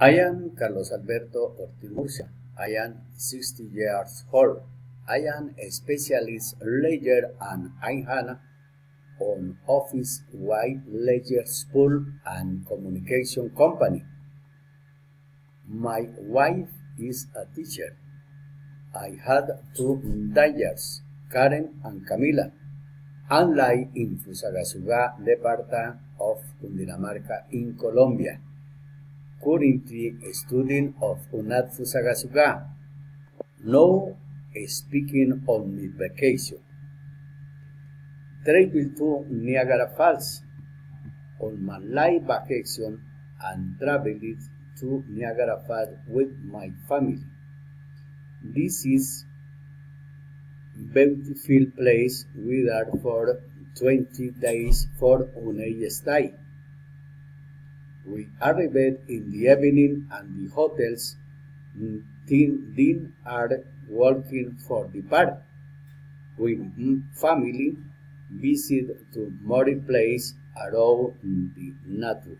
I am Carlos Alberto Ortiz Murcia. I am 60 years old. I am a specialist ledger and I have an office-wide ledger spool and communication company. My wife is a teacher. I had two daughters, Karen and Camila, and live in Fusagasugá, Department of Cundinamarca in Colombia. Currently a student of UNAD Fusagasugá. Now speaking on my vacation. Traveled to Niagara Falls on my live vacation and traveled to Niagara Falls with my family. This is beautiful place we are for 20 days for a stay. We arrived in the evening and the hotels then are working for the park. With family visit to more place around the nature.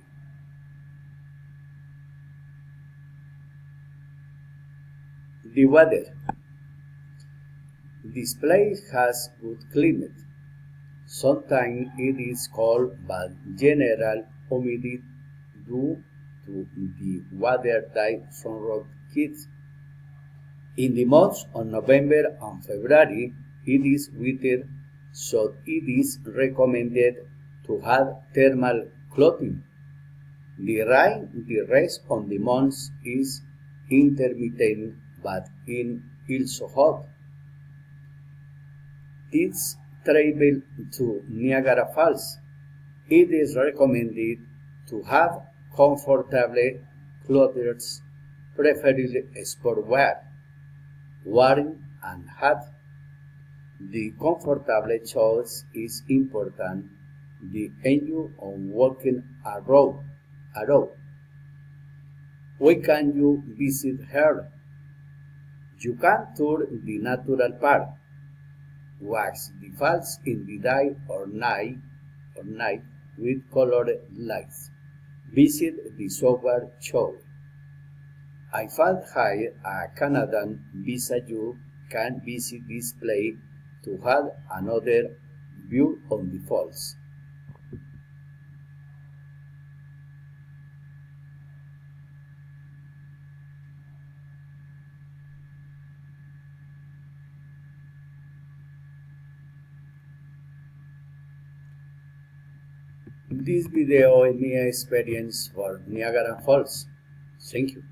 The weather. This place has good climate. Sometimes it is cold but general humidity due to the weather type from kids. In the months of November and February, it is winter, so it is recommended to have thermal clothing. The rest of the months is intermittent but also hot. It's travel to Niagara Falls. It is recommended to have comfortable clothes, preferably sportwear, warm and hot. The comfortable choice is important. The enjoy of walking around. Where can you visit her? You can tour the natural park, watch the falls in the day or night with colored lights. Visit the software show. I found here a Canadian visa. You can visit this place to have another view on the falls. This video is my experience for Niagara Falls. Thank you.